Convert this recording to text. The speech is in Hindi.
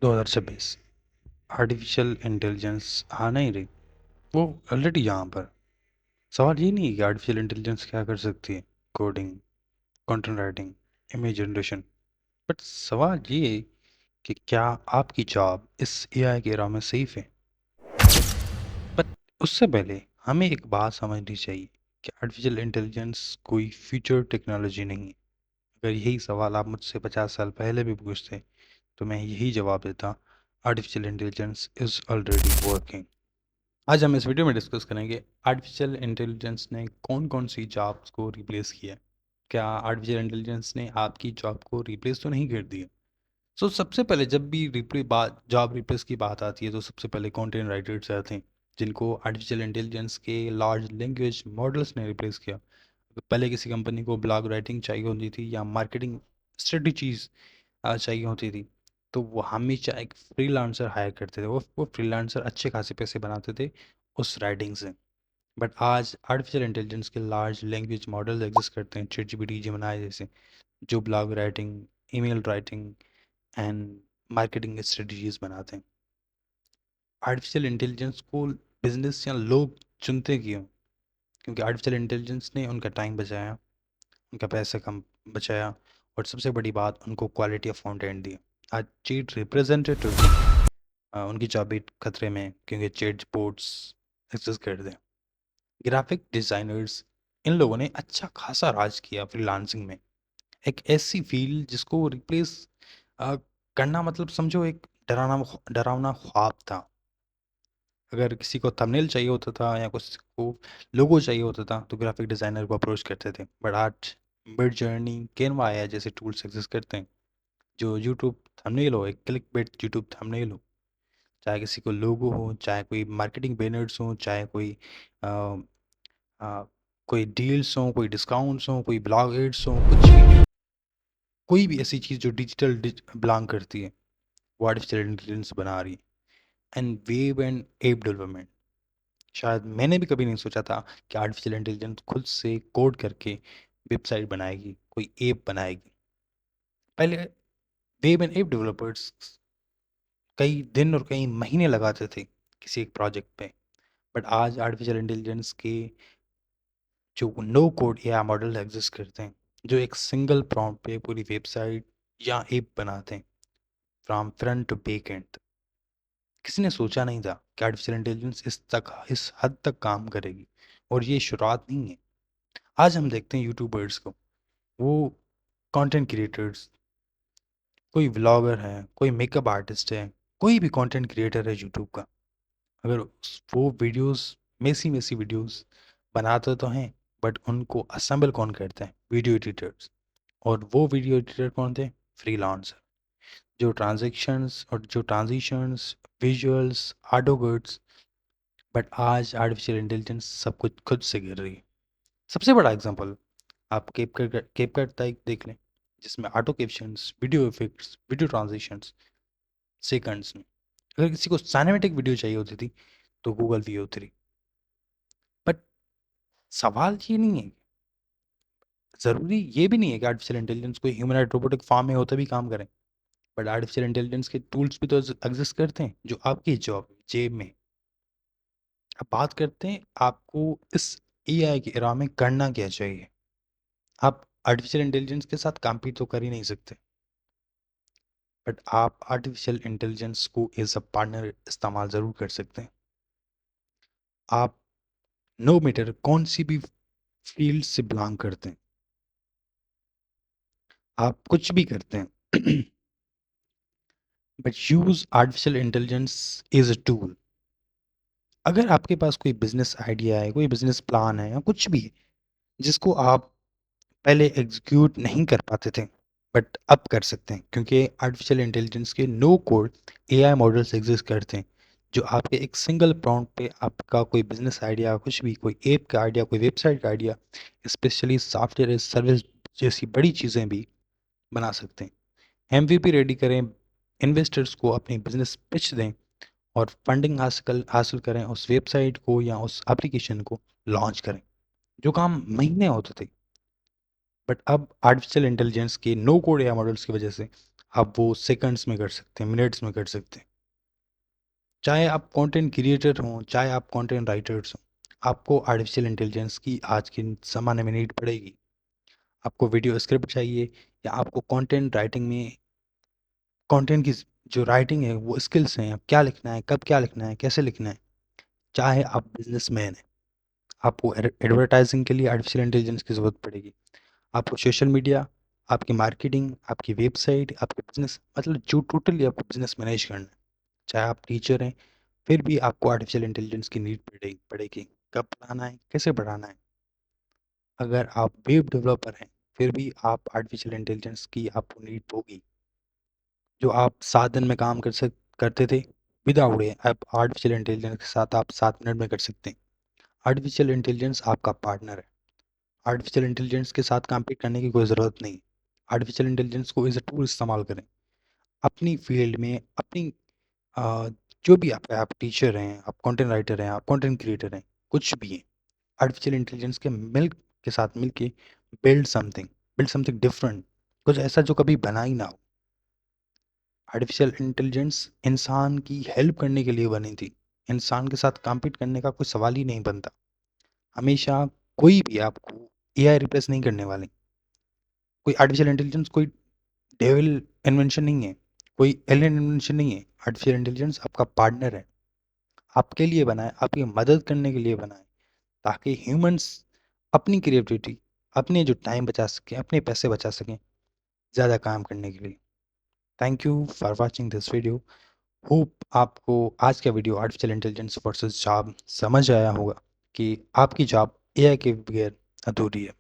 2026 आर्टिफिशियल इंटेलिजेंस आ नहीं रही। वो ऑलरेडी यहाँ पर। सवाल ये नहीं है कि आर्टिफिशियल इंटेलिजेंस क्या कर सकती है, coding, content writing, image generation. But सवाल ये है कि क्या आपकी जॉब इस एआई के era में सेफ है। बट उससे पहले हमें एक बात समझनी चाहिए कि आर्टिफिशियल इंटेलिजेंस कोई फ्यूचर टेक्नोलॉजी नहीं है। अगर यही सवाल आप मुझसे 50 साल पहले भी पूछते तो मैं यही जवाब देता, artificial intelligence is already working. आज हम इस वीडियो में डिस्कस करेंगे आर्टिफिशियल इंटेलिजेंस ने कौन कौन सी जॉब्स को रिप्लेस किया है। क्या आर्टिफिशियल इंटेलिजेंस ने आपकी जॉब को रिप्लेस तो नहीं कर दिया। सबसे पहले जब भी रिप्ले बात जॉब रिप्लेस की बात आती है तो सबसे पहले कंटेंट राइटर्स आते हैं, जिनको आर्टिफिशियल इंटेलिजेंस के लार्ज लैंग्वेज मॉडल्स ने रिप्लेस किया। पहले किसी कंपनी को ब्लॉग राइटिंग चाहिए होती थी या मार्केटिंग स्ट्रेटजीज चाहिए होती थी, तो वो हमेशा एक फ्रीलांसर हायर करते थे। वो फ्रीलांसर अच्छे खासे पैसे बनाते थे उस राइटिंग से। बट आज आर्टिफिशियल इंटेलिजेंस के लार्ज लैंग्वेज मॉडल्स एग्जिस्ट करते हैं, चैट जीपीटी, जेमिनी जैसे, जो blog writing, email writing and marketing strategies बनाते हैं। आर्टिफिशियल इंटेलिजेंस को बिजनेस या लोग चुनते क्यों? क्योंकि आर्टिफिशियल इंटेलिजेंस ने उनका टाइम बचाया, उनका पैसा कम बचाया, और सबसे बड़ी बात, उनको क्वालिटी ऑफ कंटेंट दिया। आज चीट रिप्रेजेंटेटिव भी उनकी जॉब भी खतरे में है, क्योंकि चैट बोट्स एग्जिस्ट करते हैं। ग्राफिक डिज़ाइनर्स, इन लोगों ने अच्छा खासा राज किया फ्रीलांसिंग में। एक ऐसी फील्ड जिसको रिप्लेस करना मतलब समझो एक डरावना डरावना ख्वाब था। अगर किसी को थंबनेल चाहिए होता था या किसी को लोगो चाहिए होता था तो ग्राफिक डिज़ाइनर को अप्रोच करते थे। बट आज मिड जर्नी, कैनवा आया जैसे टूल्स एग्जिस्ट करते हैं, जो यूट्यूब थंबनेल हो, एक क्लिक बेट यूट्यूब थंबनेल हो, चाहे किसी को लोगो हो, चाहे कोई मार्केटिंग बैनर्स हो, चाहे कोई अ, अ, कोई डील्स हो, कोई डिस्काउंट्स हो, कोई ब्लॉग एड्स हो, कुछ भी, कोई भी ऐसी चीज़ जो डिजिटल बिलोंग करती है, वो आर्टिफिशियल इंटेलिजेंस बना रही है। And web and app development, शायद मैंने भी कभी नहीं सोचा था कि आर्टिफिशियल इंटेलिजेंस खुद से कोड करके वेबसाइट बनाएगी, कोई ऐप बनाएगी। पहले वेब एंड ऐप डेवलपर्स कई दिन और कई महीने लगाते थे किसी एक प्रोजेक्ट पे। बट आज आर्टिफिशियल इंटेलिजेंस के जो no code AI model exist करते हैं, जो एक सिंगल प्रॉम्प्ट पे पूरी वेबसाइट या ऐप बनाते हैं, from front to back end. किसी ने सोचा नहीं था कि आर्टिफिशियल इंटेलिजेंस इस हद तक काम करेगी। और ये शुरुआत नहीं है। आज हम देखते हैं यूट्यूबर्स को, वो कंटेंट क्रिएटर्स, कोई व्लॉगर है, कोई मेकअप आर्टिस्ट है, कोई भी कंटेंट क्रिएटर है यूट्यूब का, अगर वो वीडियोस, मेसी मेसी वीडियोस बनाते तो हैं, बट उनको असेंबल कौन करते हैं? Video editors. और वो वीडियो एडिटर कौन थे? फ्रीलांसर। जो transitions, visuals, auto words. But आज आर्टिफिशियल इंटेलिजेंस सब कुछ खुद से कर रही है। सबसे बड़ा एग्जांपल, आप कैपकट देख लें, जिसमें auto captions, video effects, video transitions seconds में। अगर किसी को सिनेमैटिक वीडियो चाहिए होती थी तो गूगल VO3। बट सवाल ये नहीं है, ज़रूरी ये भी नहीं है कि आर्टिफिशियल इंटेलिजेंस कोई ह्यूमनॉइड रोबोटिक फॉर्म में होते भी काम करें। बट आर्टिफिशियल इंटेलिजेंस के टूल्स भी तो एग्जिस्ट करते हैं जो आपकी जॉब जेब में। अब बात करते हैं आपको इस एआई के एरा में करना क्या चाहिए। आप आर्टिफिशियल इंटेलिजेंस के साथ compete तो कर ही नहीं सकते, बट आप आर्टिफिशियल इंटेलिजेंस को एज अ पार्टनर इस्तेमाल ज़रूर कर सकते हैं। आप नो मैटर कौन सी भी फील्ड से बिलोंग करते हैं, आप कुछ भी करते हैं, but use artificial intelligence is a tool. अगर आपके पास कोई बिजनेस आइडिया है, कोई बिजनेस प्लान है, या कुछ भी है जिसको आप पहले एग्जीक्यूट नहीं कर पाते थे, बट अब कर सकते हैं, क्योंकि आर्टिफिशियल इंटेलिजेंस के no code AI models exist करते हैं, जो आपके एक सिंगल प्रॉम्प्ट पे आपका कोई बिजनेस आइडिया, कुछ भी, कोई ऐप का आइडिया, कोई वेबसाइट का idea, specially software as service जैसी बड़ी चीज़ें भी बना सकते हैं। MVP रेडी करें, इन्वेस्टर्स को अपनी बिजनेस पिच दें, और फंडिंग हासिल हासिल करें, उस वेबसाइट को या उस एप्लीकेशन को लॉन्च करें, जो काम महीने होते थे। बट अब आर्टिफिशियल इंटेलिजेंस के नो कोड एआई मॉडल्स की वजह से आप वो सेकंड्स में कर सकते हैं, मिनट्स में कर सकते हैं। चाहे आप कंटेंट क्रिएटर हों, चाहे आप कंटेंट राइटर्स हों, आपको आर्टिफिशियल इंटेलिजेंस की आज के ज़माने में नीड पड़ेगी। आपको वीडियो स्क्रिप्ट चाहिए या आपको कंटेंट राइटिंग में कंटेंट की जो राइटिंग है वो स्किल्स हैं, क्या लिखना है, कब क्या लिखना है, कैसे लिखना है। चाहे आप बिजनेसमैन हैं, आपको एडवर्टाइजिंग के लिए आर्टिफिशियल इंटेलिजेंस की ज़रूरत पड़ेगी। आपको सोशल मीडिया, आपकी मार्केटिंग, आपकी वेबसाइट, आपके बिजनेस, मतलब जो टोटली आपको बिजनेस मैनेज करना है। चाहे आप टीचर हैं, फिर भी आपको आर्टिफिशियल इंटेलिजेंस की नीड पड़ेगी। कब पढ़ाना है, कैसे पढ़ाना है। अगर आप वेब डेवलपर हैं, फिर भी आप आर्टिफिशियल इंटेलिजेंस की आपको नीड होगी। जो आप 7 दिन में काम करते थे विदाउट ए, अब आर्टिफिशियल इंटेलिजेंस के साथ आप 7 मिनट में कर सकते हैं। आर्टिफिशियल इंटेलिजेंस आपका पार्टनर है। आर्टिफिशियल इंटेलिजेंस के साथ कम्पीट करने की कोई ज़रूरत नहीं। आर्टिफिशियल इंटेलिजेंस को एज़ अ टूल इस्तेमाल करें। अपनी फील्ड में अपनी अ, जो भी आप टीचर हैं, आप कंटेंट राइटर हैं, आप कंटेंट क्रिएटर हैं, कुछ भी हैं, आर्टिफिशियल इंटेलिजेंस के साथ मिलके बिल्ड समथिंग डिफरेंट, कुछ ऐसा जो कभी बना ही ना हो। आर्टिफिशियल इंटेलिजेंस इंसान की हेल्प करने के लिए बनी थी। इंसान के साथ कम्पीट करने का कोई सवाल ही नहीं बनता। हमेशा कोई भी आपको एआई रिप्लेस नहीं करने वाले। कोई आर्टिफिशियल इंटेलिजेंस कोई डेविल इन्वेंशन नहीं है, कोई एलियन इन्वेंशन नहीं है। आर्टिफिशियल इंटेलिजेंस आपका पार्टनर है, आपके लिए बना है, आपकी मदद करने के लिए बना है, ताकि ह्यूमंस अपनी क्रिएटिविटी, अपने जो टाइम बचा सकें, अपने पैसे बचा सकें, ज़्यादा काम करने के लिए। Thank you for watching this video. Hope आपको आज का video artificial intelligence versus job समझ आया होगा कि आपकी जॉब एआई के बगैर अधूरी है।